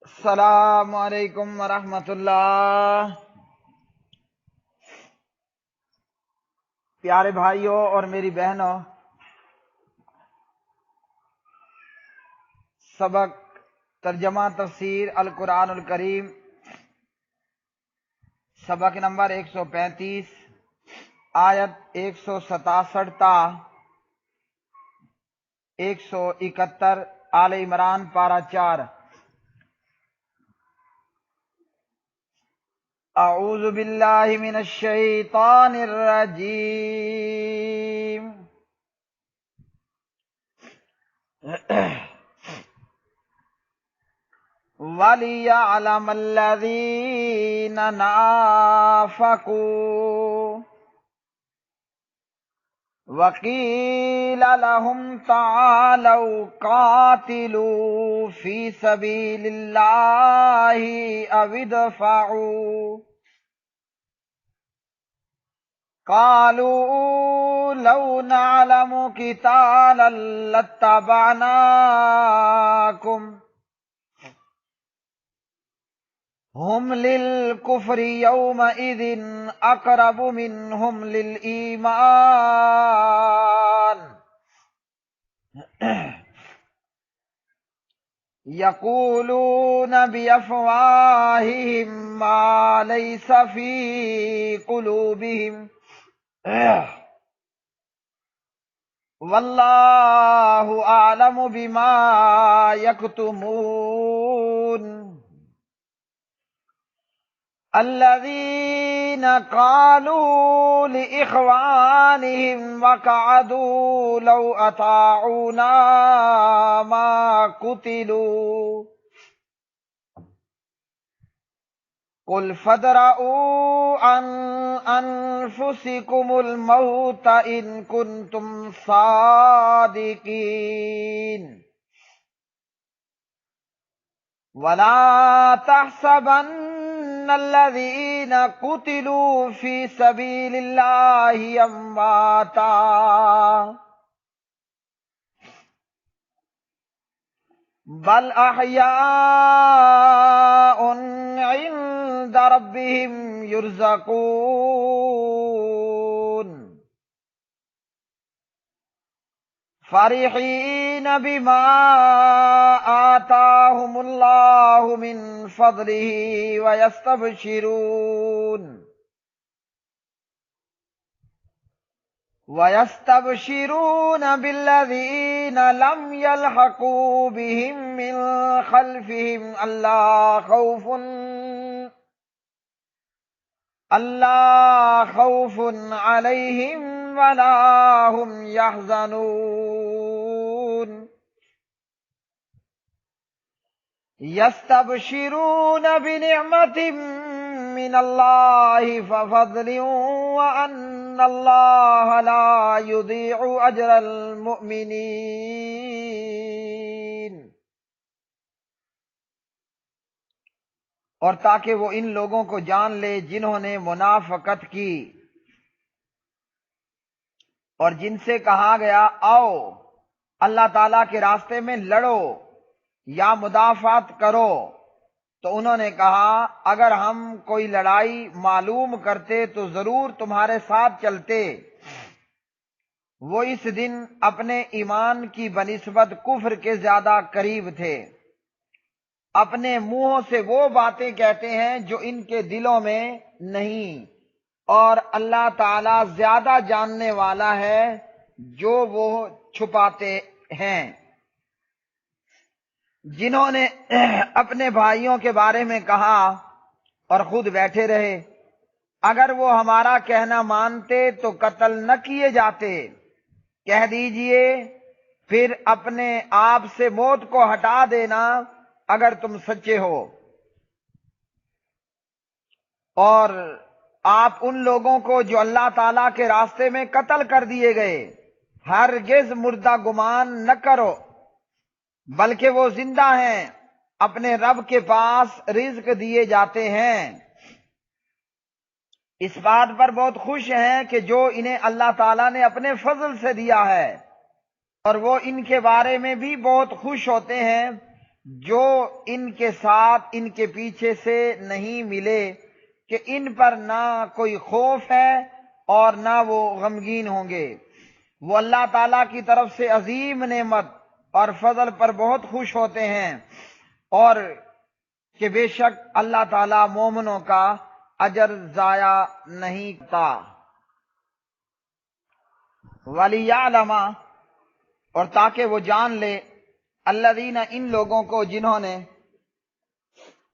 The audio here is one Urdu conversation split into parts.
السلام علیکم ورحمۃ اللہ۔ پیارے بھائیوں اور میری بہنوں، سبق ترجمہ تفسیر القرآن الکریم، سبق نمبر 135، آیت 167 تا 171، آل عمران پارہ 4۔ اعوذ باللہ من الشیطان الرجیم۔ وَلِيَعْلَمَ الَّذِينَ نَافَقُوا وَقِيلَ لَهُمْ تَعَالَوْا قَاتِلُوا فِي سَبِيلِ اللَّهِ أَوِ ادْفَعُوا قَالُوا لَوْ نَعْلَمُ قِتَالًا لَاتَّبَعْنَاكُمْ هُمْ لِلْكُفْرِ يَوْمَئِذٍ أَقْرَبُ مِنْهُمْ لِلْإِيمَانِ يَقُولُونَ بِأَفْوَاهِهِمْ مَا لَيْسَ فِي قُلُوبِهِمْ وَاللَّهُ أَعْلَمُ بِمَا يَكْتُمُونَ۔ الذين قالوا لإخوانهم وقعدوا لو أطاعونا ما قتلوا قل فادرءوا عن أنفسكم الموت إن كنتم صادقين ولا تحسبن الذين قتلوا في سبيل الله أمواتا بل أحياء عند ربهم يرزقون فرحين بما آتاهم الله من فضله ويستبشرون بالذين لم يلحقوا بهم من خلفهم ألا خوف عليهم ولا هم يحزنون يستبشرون بنعمة من الله وفضل وأن الله لا يضيع أجر المؤمنين۔ اور تاکہ وہ ان لوگوں کو جان لے جنہوں نے منافقت کی اور جن سے کہا گیا آؤ اللہ تعالیٰ کے راستے میں لڑو یا مدافعت کرو، تو انہوں نے کہا اگر ہم کوئی لڑائی معلوم کرتے تو ضرور تمہارے ساتھ چلتے۔ وہ اس دن اپنے ایمان کی بنسبت کفر کے زیادہ قریب تھے۔ اپنے منہوں سے وہ باتیں کہتے ہیں جو ان کے دلوں میں نہیں، اور اللہ تعالی زیادہ جاننے والا ہے جو وہ چھپاتے ہیں۔ جنہوں نے اپنے بھائیوں کے بارے میں کہا اور خود بیٹھے رہے اگر وہ ہمارا کہنا مانتے تو قتل نہ کیے جاتے، کہہ دیجئے پھر اپنے آپ سے موت کو ہٹا دینا اگر تم سچے ہو۔ اور آپ ان لوگوں کو جو اللہ تعالیٰ کے راستے میں قتل کر دیے گئے ہرگز مردہ گمان نہ کرو، بلکہ وہ زندہ ہیں، اپنے رب کے پاس رزق دیے جاتے ہیں۔ اس بات پر بہت خوش ہیں کہ جو انہیں اللہ تعالیٰ نے اپنے فضل سے دیا ہے، اور وہ ان کے بارے میں بھی بہت خوش ہوتے ہیں جو ان کے ساتھ ان کے پیچھے سے نہیں ملے کہ ان پر نہ کوئی خوف ہے اور نہ وہ غمگین ہوں گے۔ وہ اللہ تعالیٰ کی طرف سے عظیم نعمت اور فضل پر بہت خوش ہوتے ہیں، اور کہ بے شک اللہ تعالیٰ مومنوں کا اجر ضائع نہیں کرتا۔ وَلِيَعْلَمَ، اور تاکہ وہ جان لے، الذین، ان لوگوں کو جنہوں نے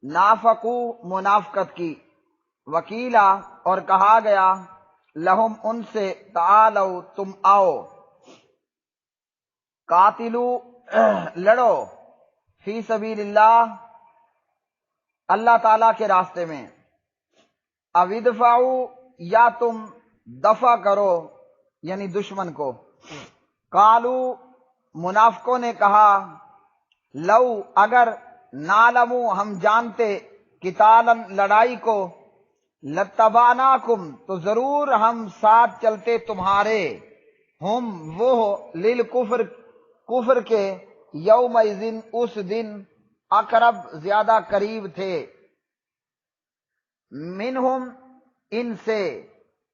نافقوا، منافقت کی، وکیلا، اور کہا گیا، لہم، ان سے، تعالو، تم آؤ، قاتلو، لڑو، فی سبیل اللہ، اللہ تعالیٰ کے راستے میں، او ادفعوا، یا تم دفع کرو، یعنی دشمن کو، قالو، منافقوں نے کہا، لو، اگر، نعلمو، ہم جانتے، قتالاً، لڑائی کو، لتبعناکم، تو ضرور ہم ساتھ چلتے تمہارے، ہم، وہ، للکفر، کفر کے، یومئذ، اس دن، اقرب، زیادہ قریب تھے، منہم، ان سے،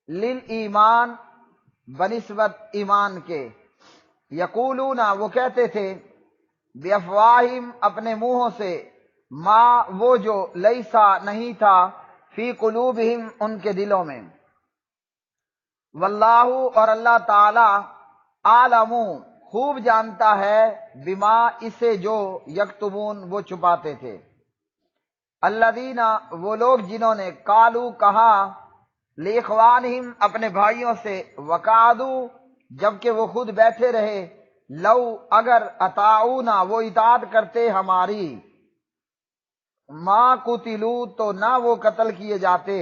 للایمان، بنسبت ایمان کے، یقولون، وہ کہتے تھے، بافواہہم، اپنے منہوں سے، ما، وہ جو، لیسا، نہیں تھا، فی قلوبہم، ان کے دلوں میں، واللہ، اور اللہ تعالی، عالم، خوب جانتا ہے، بما، اسے جو، یکتمون، وہ چھپاتے تھے، الذین، وہ لوگ جنہوں نے، قالو، کہا، لاخوانہم، اپنے بھائیوں سے، وقعدوا، جبکہ وہ خود بیٹھے رہے، لو، اگر، اطاعونا، وہ اطاعت کرتے ہماری، ما قتلو، تو نہ وہ قتل کیے جاتے،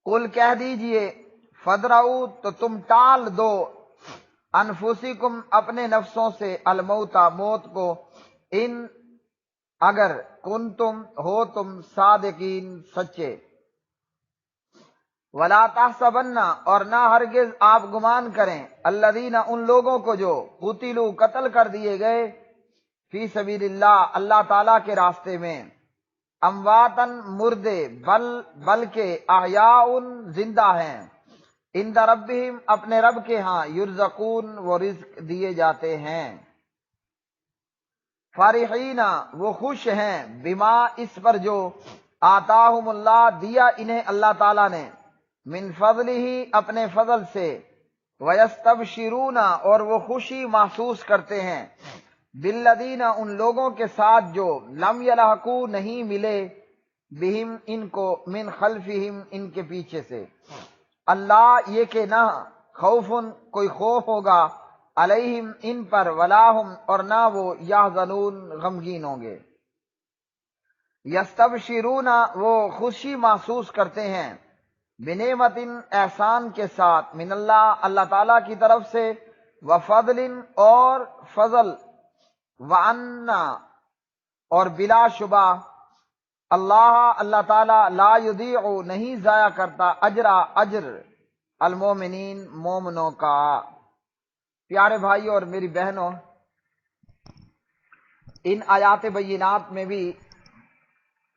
قل، کہہ دیجئے، فدرؤ، تو تم ٹال دو، انفسکم، اپنے نفسوں سے، الموت، موت کو، ان، اگر، کنتم، ہو تم، صادقین، سچے، ولا تحسبن، اور نہ ہرگز آپ گمان کریں، الذین، ان لوگوں کو جو، قتلوا، قتل کر دیے گئے، فی سبیل اللہ، اللہ تعالیٰ کے راستے میں، امواتن، مردے، بلکہ، احیاء، زندہ ہیں، عند ربہم، اپنے رب کے ہاں، یرزقون، وہ رزق دیے جاتے ہیں، فرحین، وہ خوش ہیں، بما، اس پر جو، آتاہم اللہ، دیا انہیں اللہ تعالیٰ نے، من فضلہ، اپنے فضل سے، ویستبشرون، اور وہ خوشی محسوس کرتے ہیں، بالذین، ان لوگوں کے ساتھ جو، لم یلحقوا، نہیں ملے، بہم، ان کو، من خلفہم، ان کے پیچھے سے، اللہ، یہ کہ نہ، خوف، کوئی خوف ہوگا، علیہم، ان پر، ولا ہم، اور نہ وہ، یحزنون، غمگین ہوں گے، یستبشرون، وہ خوشی محسوس کرتے ہیں، بنعمت، احسان کے ساتھ، من اللہ، اللہ تعالیٰ کی طرف سے، وفضل، اور فضل، وان، اور بلا شبہ، اللہ، اللہ تعالیٰ، لا یضیع، نہیں ضائع کرتا، اجر، المومنین، مومنوں کا۔ پیارے بھائیوں اور میری بہنوں، ان آیات بینات میں بھی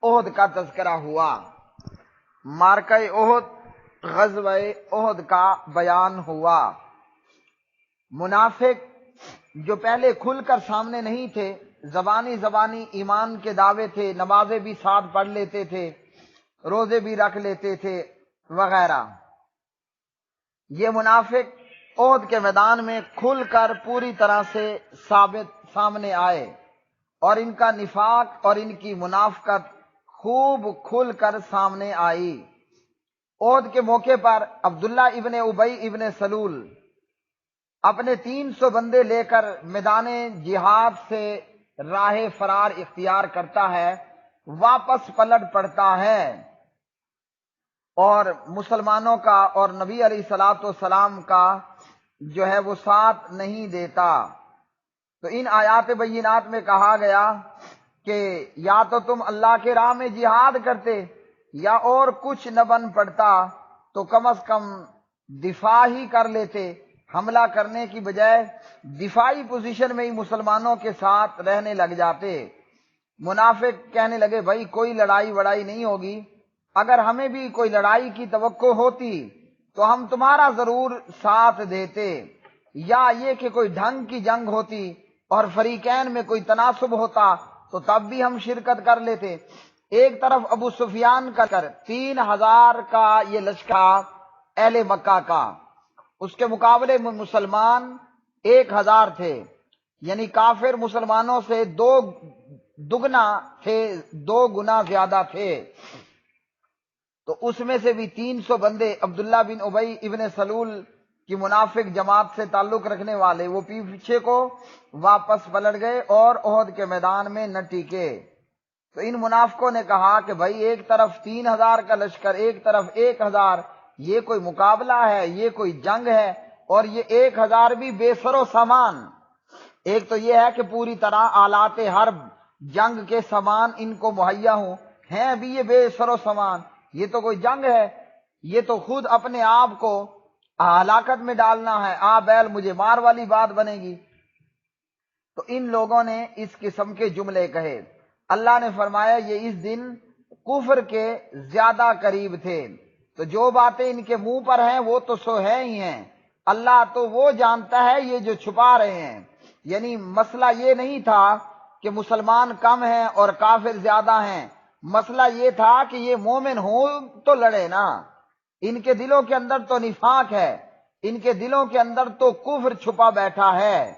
احد کا تذکرہ ہوا، معرکہ احد، غزوہ احد کا بیان ہوا۔ منافق جو پہلے کھل کر سامنے نہیں تھے، زبانی ایمان کے دعوے تھے، نمازیں بھی ساتھ پڑھ لیتے تھے، روزے بھی رکھ لیتے تھے، وغیرہ، یہ منافق احد کے میدان میں کھل کر پوری طرح سے ثابت سامنے آئے، اور ان کا نفاق اور ان کی منافقت خوب کھل کر سامنے آئی۔ احد کے موقع پر عبداللہ ابن ابی ابن سلول اپنے 300 بندے لے کر میدان جہاد سے راہ فرار اختیار کرتا ہے، واپس پلٹ پڑتا ہے، اور مسلمانوں کا اور نبی علیہ الصلوۃ والسلام کا جو ہے وہ ساتھ نہیں دیتا۔ تو ان آیات بینات میں کہا گیا کہ یا تو تم اللہ کے راہ میں جہاد کرتے، یا اور کچھ نہ بن پڑتا تو کم از کم دفاع ہی کر لیتے، حملہ کرنے کی بجائے دفاعی پوزیشن میں ہی مسلمانوں کے ساتھ رہنے لگ جاتے۔ منافق کہنے لگے بھائی کوئی لڑائی وڑائی نہیں ہوگی، اگر ہمیں بھی کوئی لڑائی کی توقع ہوتی تو ہم تمہارا ضرور ساتھ دیتے، یا یہ کہ کوئی ڈھنگ کی جنگ ہوتی اور فریقین میں کوئی تناسب ہوتا تو تب بھی ہم شرکت کر لیتے۔ ایک طرف ابو سفیان کا 3,000 کا یہ لشکر اہل مکہ کا، اس کے مقابلے میں مسلمان 1,000 تھے، یعنی کافر مسلمانوں سے دو گنا زیادہ تھے۔ تو اس میں سے بھی 300 بندے عبداللہ بن ابی ابن سلول کی منافق جماعت سے تعلق رکھنے والے، وہ پیچھے کو واپس پلٹ گئے اور احد کے میدان میں نہ ٹکے۔ تو ان منافقوں نے کہا کہ بھائی ایک طرف 3,000 کا لشکر، ایک طرف 1,000، یہ کوئی مقابلہ ہے، یہ کوئی جنگ ہے، اور یہ 1,000 بھی بے سر و سامان۔ ایک تو یہ ہے کہ پوری طرح آلات حرب جنگ کے سامان ان کو مہیا ہوں، ہیں ابھی یہ بے سر و سامان، یہ تو کوئی جنگ ہے، یہ تو خود اپنے آپ کو ہلاکت میں ڈالنا ہے، آ بیل مجھے مار والی بات بنے گی۔ تو ان لوگوں نے اس قسم کے جملے کہے۔ اللہ نے فرمایا یہ اس دن کفر کے زیادہ قریب تھے، تو جو باتیں ان کے منہ پر ہیں وہ تو سو ہے ہی ہیں، اللہ تو وہ جانتا ہے یہ جو چھپا رہے ہیں۔ یعنی مسئلہ یہ نہیں تھا کہ مسلمان کم ہیں اور کافر زیادہ ہیں، مسئلہ یہ تھا کہ یہ مومن ہوں تو لڑے نا، ان کے دلوں کے اندر تو نفاق ہے، ان کے دلوں کے اندر تو کفر چھپا بیٹھا ہے۔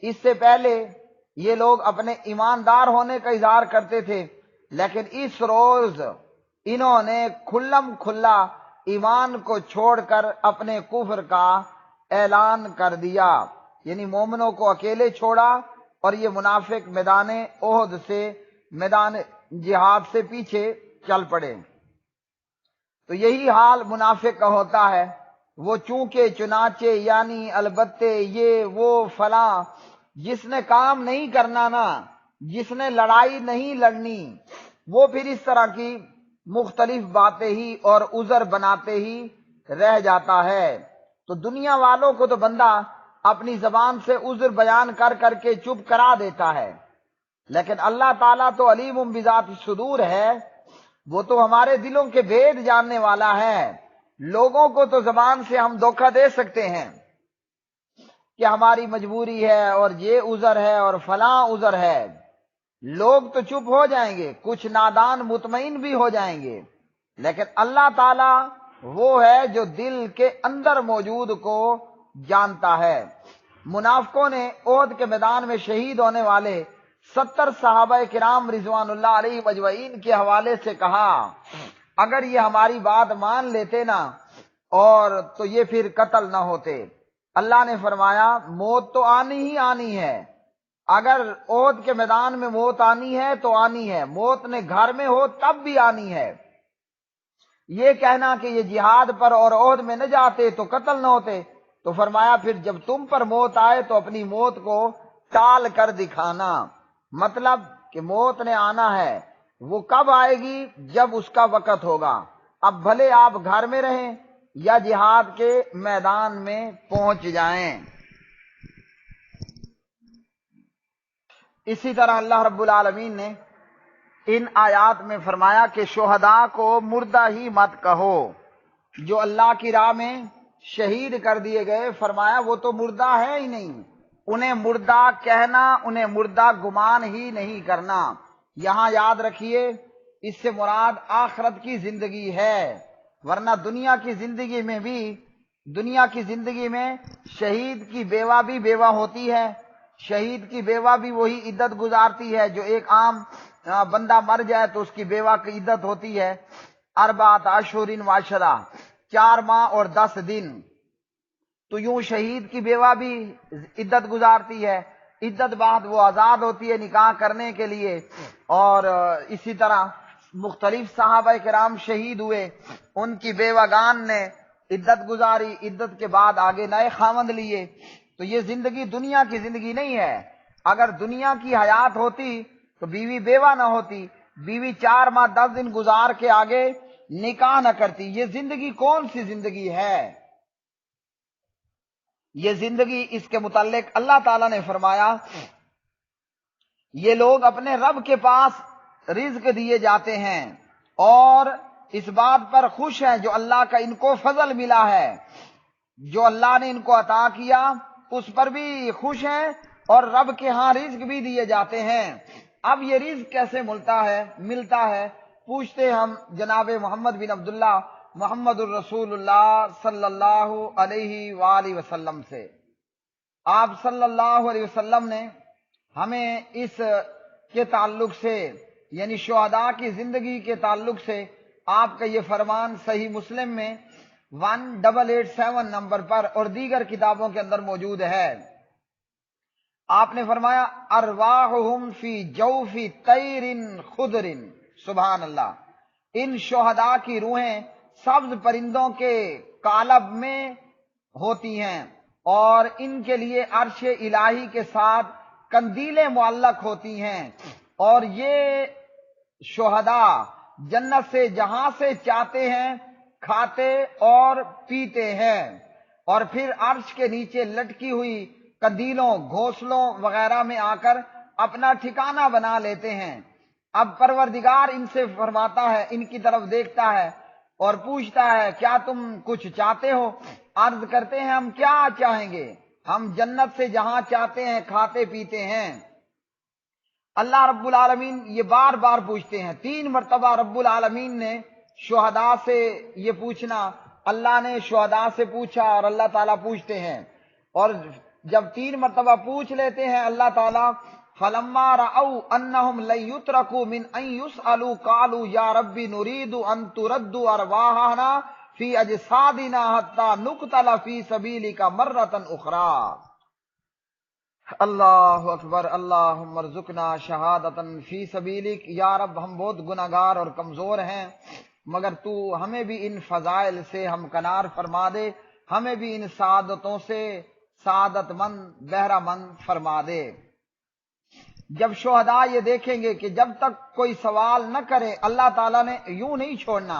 اس سے پہلے یہ لوگ اپنے ایماندار ہونے کا اظہار کرتے تھے، لیکن اس روز انہوں نے کھلم کھلا ایمان کو چھوڑ کر اپنے کفر کا اعلان کر دیا، یعنی مومنوں کو اکیلے چھوڑا، اور یہ منافق میدان احد سے، میدان جہاد سے پیچھے چل پڑے۔ تو یہی حال منافق کا ہوتا ہے، وہ چونکہ چنانچہ یعنی البتہ یہ وہ فلاں، جس نے کام نہیں کرنا نا، جس نے لڑائی نہیں لڑنی، وہ پھر اس طرح کی مختلف باتیں ہی اور عذر بناتے ہی رہ جاتا ہے۔ تو دنیا والوں کو تو بندہ اپنی زبان سے عذر بیان کر کر کے چپ کرا دیتا ہے، لیکن اللہ تعالیٰ تو علیم بذات الصدور ہے، وہ تو ہمارے دلوں کے بھید جاننے والا ہے۔ لوگوں کو تو زبان سے ہم دھوکہ دے سکتے ہیں کہ ہماری مجبوری ہے اور یہ عذر ہے اور فلاں عذر ہے، لوگ تو چپ ہو جائیں گے، کچھ نادان مطمئن بھی ہو جائیں گے، لیکن اللہ تعالیٰ وہ ہے جو دل کے اندر موجود کو جانتا ہے۔ منافقوں نے احد کے میدان میں شہید ہونے والے 70 صحابہ کرام رضوان اللہ علیہ مجمعین کے حوالے سے کہا اگر یہ ہماری بات مان لیتے نا اور تو یہ پھر قتل نہ ہوتے۔ اللہ نے فرمایا موت تو آنی ہی آنی ہے، اگر احد کے میدان میں موت آنی ہے تو آنی ہے، موت نے گھر میں ہو تب بھی آنی ہے۔ یہ کہنا کہ یہ جہاد پر اور احد میں نہ جاتے تو قتل نہ ہوتے، تو فرمایا پھر جب تم پر موت آئے تو اپنی موت کو ٹال کر دکھانا، مطلب کہ موت نے آنا ہے، وہ کب آئے گی؟ جب اس کا وقت ہوگا۔ اب بھلے آپ گھر میں رہیں یا جہاد کے میدان میں پہنچ جائیں۔ اسی طرح اللہ رب العالمین نے ان آیات میں فرمایا کہ شہداء کو مردہ ہی مت کہو، جو اللہ کی راہ میں شہید کر دیے گئے، فرمایا وہ تو مردہ ہے ہی نہیں، انہیں مردہ کہنا، انہیں مردہ گمان ہی نہیں کرنا۔ یہاں یاد رکھیے اس سے مراد آخرت کی زندگی ہے، ورنہ دنیا کی زندگی میں شہید کی بیوہ بھی بیوہ ہوتی ہے، شہید کی بیوہ بھی وہی عدت گزارتی ہے جو ایک عام بندہ مر جائے تو اس کی بیوہ کی عدت ہوتی ہے 4 اشہر و عشرہ، 4 ماہ اور 10 دن۔ تو یوں شہید کی بیوہ بھی عدت گزارتی ہے، عدت بعد وہ آزاد ہوتی ہے نکاح کرنے کے لیے، اور اسی طرح مختلف صحابہ کرام شہید ہوئے، ان کی بیوگان نے عدت گزاری، عدت کے بعد آگے نئے خاوند لیے۔ تو یہ زندگی دنیا کی زندگی نہیں ہے، اگر دنیا کی حیات ہوتی تو بیوی بیوہ نہ ہوتی، بیوی 4 ماہ 10 دن گزار کے آگے نکاح نہ کرتی۔ یہ زندگی کون سی زندگی ہے؟ یہ زندگی، اس کے متعلق اللہ تعالیٰ نے فرمایا یہ لوگ اپنے رب کے پاس رزق دیے جاتے ہیں اور اس بات پر خوش ہیں جو اللہ کا ان کو فضل ملا ہے، جو اللہ نے ان کو عطا کیا اس پر بھی خوش ہیں، اور رب کے ہاں رزق بھی دیے جاتے ہیں۔ اب یہ رزق کیسے ملتا ہے پوچھتے ہم جناب محمد بن عبداللہ محمد الرسول اللہ صلی اللہ علیہ وآلہ وسلم سے۔ آپ صلی اللہ علیہ وسلم نے ہمیں اس کے تعلق سے، یعنی شہداء کی زندگی کے تعلق سے، آپ کا یہ فرمان صحیح مسلم میں 1887 نمبر پر اور دیگر کتابوں کے اندر موجود ہے۔ آپ نے فرمایا ارواحہم فی جوف طیر خضر، سبحان اللہ، ان شہداء کی روحیں سبز پرندوں کے قالب میں ہوتی ہیں اور ان کے لیے عرش الہی کے ساتھ قندیلیں معلق ہوتی ہیں، اور یہ شہداء جنت سے جہاں سے چاہتے ہیں کھاتے اور پیتے ہیں، اور پھر عرش کے نیچے لٹکی ہوئی قندیلوں، گھونسلوں وغیرہ میں آ کر اپنا ٹھکانہ بنا لیتے ہیں۔ اب پروردگار ان سے فرماتا ہے، ان کی طرف دیکھتا ہے اور پوچھتا ہے کیا تم کچھ چاہتے ہو؟ عرض کرتے ہیں ہم کیا چاہیں گے، ہم جنت سے جہاں چاہتے ہیں کھاتے پیتے ہیں۔ اللہ رب العالمین یہ بار بار پوچھتے ہیں، 3 مرتبہ رب العالمین نے شہداء سے یہ پوچھنا، اللہ نے شہداء سے پوچھا اور اللہ تعالیٰ پوچھتے ہیں، اور جب 3 مرتبہ پوچھ لیتے ہیں اللہ تعالیٰ، فَلَمَّا رَأَوْا أَنَّهُمْ لَن يُتْرَكُوا مِنْ أَن يُسْأَلُوا قَالُوا يَا رَبِّ نُرِيدُ أَن تُرَدُّ أَرْوَاحَنَا فِي أَجْسَادِنَا حَتَّى نُقْتَلَ فِي سَبِيلِكَ مَرَّةً أُخْرَى۔ اللہ اکبر، اللہم ارزقنا شہادتاً فی سبیلک۔ یا رب ہم بہت گناہگار اور کمزور ہیں، مگر تو ہمیں بھی ان فضائل سے ہمکنار فرما دے، ہمیں بھی ان سعادتوں سے سعادت مند بہرہ مند فرما دے۔ جب شہداء یہ دیکھیں گے کہ جب تک کوئی سوال نہ کرے اللہ تعالیٰ نے یوں نہیں چھوڑنا،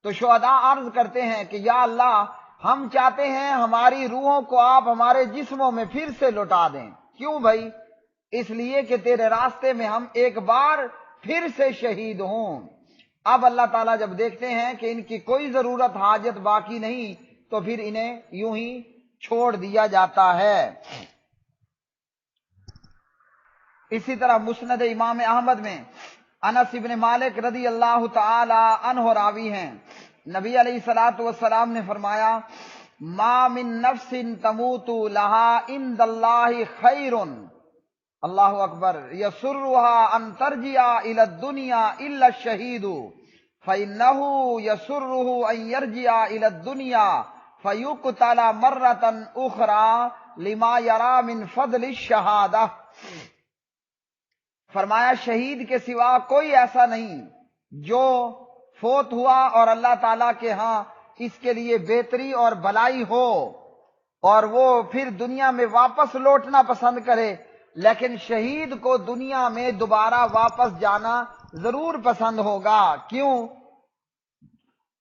تو شہداء عرض کرتے ہیں کہ یا اللہ ہم چاہتے ہیں ہماری روحوں کو آپ ہمارے جسموں میں پھر سے لوٹا دیں۔ کیوں بھائی؟ اس لیے کہ تیرے راستے میں ہم ایک بار پھر سے شہید ہوں۔ اب اللہ تعالیٰ جب دیکھتے ہیں کہ ان کی کوئی ضرورت حاجت باقی نہیں، تو پھر انہیں یوں ہی چھوڑ دیا جاتا ہے۔ اسی طرح مسند امام احمد میں انس ابن مالک رضی اللہ تعالی عنہ راوی ہیں، نبی علیہ الصلوۃ والسلام نے فرمایا ما من نفس تموت لها عند اللہ خیر، اللہ اکبر، یسرها ان ترجع الى الدنیا الا الشہید فانه یسره ان یرجع الى الدنیا فیقتل مرۃ اخرى لما یرى من فضل الشہادہ۔ فرمایا شہید کے سوا کوئی ایسا نہیں جو فوت ہوا اور اللہ تعالیٰ کے ہاں اس کے لیے بہتری اور بھلائی ہو اور وہ پھر دنیا میں واپس لوٹنا پسند کرے، لیکن شہید کو دنیا میں دوبارہ واپس جانا ضرور پسند ہوگا۔ کیوں؟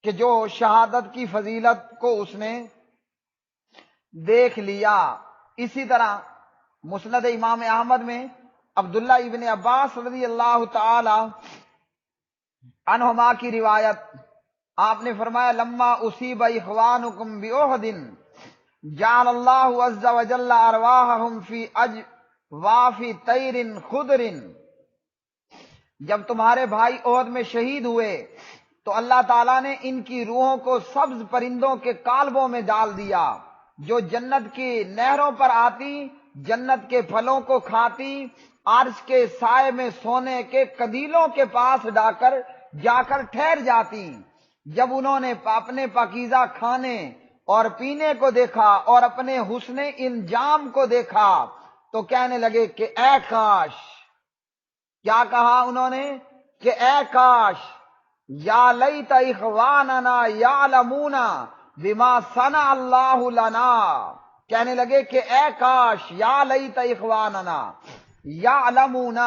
کہ جو شہادت کی فضیلت کو اس نے دیکھ لیا۔ اسی طرح مسند امام احمد میں عبداللہ ابن عباس رضی اللہ تعالی عنہما کی روایت، آپ نے فرمایا لما اصیب اخوانکم باحد جعل اللہ عز وجل ارواحہم فی اجواف طیر خضر، جب تمہارے بھائی احد میں شہید ہوئے تو اللہ تعالیٰ نے ان کی روحوں کو سبز پرندوں کے قالبوں میں ڈال دیا، جو جنت کی نہروں پر آتی، جنت کے پھلوں کو کھاتی، عرش کے سائے میں سونے کے قندیلوں کے پاس جا کر ٹھہر جاتی۔ جب انہوں نے اپنے پاکیزہ کھانے اور پینے کو دیکھا اور اپنے حسن انجام کو دیکھا تو کہنے لگے کہ اے کاش، کیا کہا انہوں نے کہ اے کاش، یا لیت اخواننا یعلمون بما صنع اللہ لنا، کہنے لگے کہ اے کاش، یا لیت اخواننا یعلمون،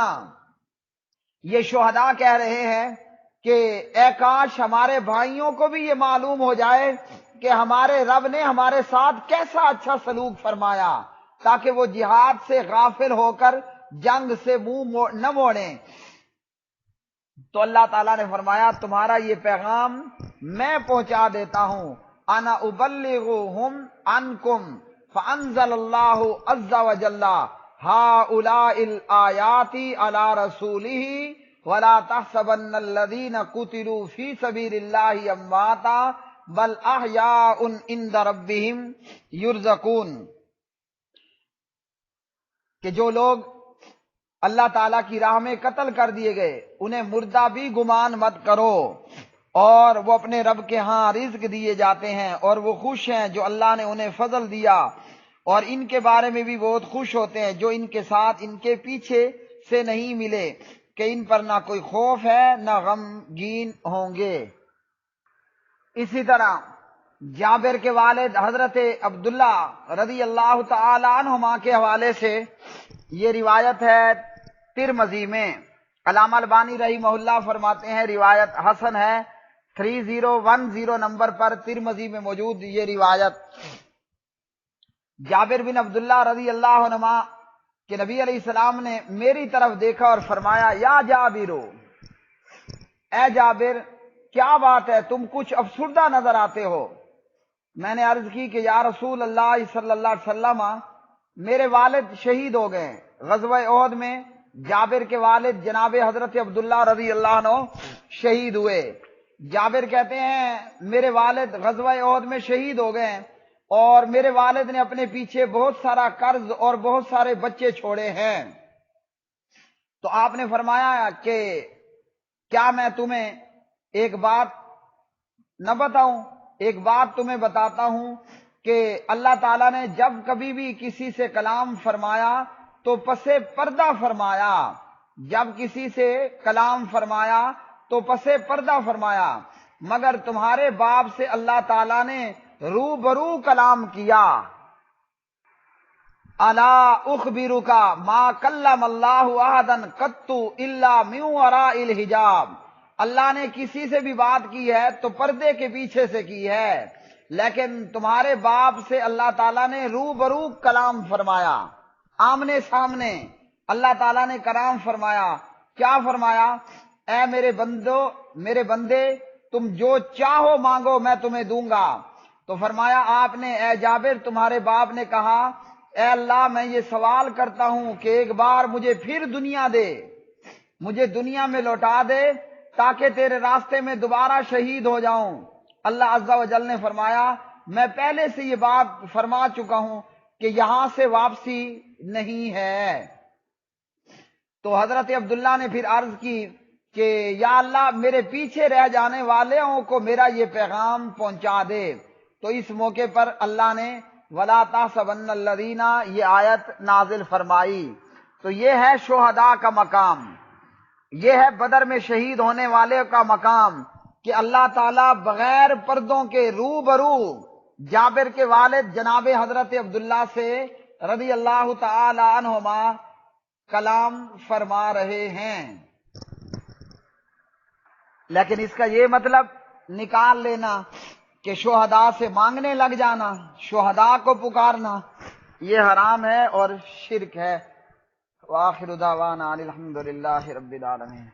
یہ شہداء کہہ رہے ہیں کہ اے کاش ہمارے بھائیوں کو بھی یہ معلوم ہو جائے کہ ہمارے رب نے ہمارے ساتھ کیسا اچھا سلوک فرمایا تاکہ وہ جہاد سے غافل ہو کر جنگ سے منہ نہ موڑیں۔ تو اللہ تعالیٰ نے فرمایا تمہارا یہ پیغام میں پہنچا دیتا ہوں، انا ابلغہم عنکم فانزل اللہ عز وجل ہؤلاء الآیات علی رسولہ ولا تحسبن الذین قتلوا فی سبیل اللہ امواتا بل احیاء عند ربہم یرزقون، کہ جو لوگ اللہ تعالیٰ کی راہ میں قتل کر دیے گئے انہیں مردہ بھی گمان مت کرو، اور وہ اپنے رب کے ہاں رزق دیے جاتے ہیں اور وہ خوش ہیں جو اللہ نے انہیں فضل دیا، اور ان کے بارے میں بھی بہت خوش ہوتے ہیں جو ان کے ساتھ ان کے پیچھے سے نہیں ملے کہ ان پر نہ کوئی خوف ہے نہ غمگین ہوں گے۔ اسی طرح جابر کے والد حضرت عبداللہ رضی اللہ تعالی عنہما کے حوالے سے یہ روایت ہے ترمذی میں، علامہ البانی رحمہ اللہ فرماتے ہیں روایت حسن ہے، 3010 نمبر پر ترمذی میں موجود یہ روایت۔ جابر بن عبداللہ رضی اللہ عنہما کہ نبی علیہ السلام نے میری طرف دیکھا اور فرمایا یا جابر، اے جابر کیا بات ہے تم کچھ افسردہ نظر آتے ہو؟ میں نے عرض کی کہ یا رسول اللہ صلی اللہ علیہ وسلم میرے والد شہید ہو گئے غزوہ احد میں، جابر کے والد جناب حضرت عبداللہ رضی اللہ عنہ شہید ہوئے۔ جابر کہتے ہیں میرے والد غزوہ احد میں شہید ہو گئے اور میرے والد نے اپنے پیچھے بہت سارا قرض اور بہت سارے بچے چھوڑے ہیں۔ تو آپ نے فرمایا کہ کیا میں تمہیں ایک بات نہ بتاؤں؟ ایک بات تمہیں بتاتا ہوں کہ اللہ تعالیٰ نے جب کبھی بھی کسی سے کلام فرمایا تو پسے پردہ فرمایا، جب کسی سے کلام فرمایا تو پسے پردہ فرمایا، مگر تمہارے باپ سے اللہ تعالیٰ نے روبرو کلام کیا۔ الا اخبرک ما کلم اللہ احدا قط الا من وراء الحجاب، اللہ نے کسی سے بھی بات کی ہے تو پردے کے پیچھے سے کی ہے، لیکن تمہارے باپ سے اللہ تعالیٰ نے روبرو کلام فرمایا، آمنے سامنے اللہ تعالیٰ نے کلام فرمایا۔ کیا فرمایا؟ اے میرے بندے تم جو چاہو مانگو میں تمہیں دوں گا۔ تو فرمایا آپ نے اے جابر تمہارے باپ نے کہا اے اللہ میں یہ سوال کرتا ہوں کہ ایک بار مجھے پھر دنیا دے، مجھے دنیا میں لوٹا دے تاکہ تیرے راستے میں دوبارہ شہید ہو جاؤں۔ اللہ عز و جل نے فرمایا میں پہلے سے یہ بات فرما چکا ہوں کہ یہاں سے واپسی نہیں ہے۔ تو حضرت عبداللہ نے پھر عرض کی کہ یا اللہ میرے پیچھے رہ جانے والوں کو میرا یہ پیغام پہنچا دے۔ تو اس موقع پر اللہ نے وَلَا تَحْسَبَنَّ الَّذِينَ یہ آیت نازل فرمائی۔ تو یہ ہے شہداء کا مقام، یہ ہے بدر میں شہید ہونے والے کا مقام کہ اللہ تعالیٰ بغیر پردوں کے روبرو جابر کے والد جناب حضرت عبداللہ سے رضی اللہ تعالی عنہما کلام فرما رہے ہیں۔ لیکن اس کا یہ مطلب نکال لینا کہ شہداء سے مانگنے لگ جانا، شہداء کو پکارنا، یہ حرام ہے اور شرک ہے۔ وآخر دعوانا الحمد للہ رب العالمین۔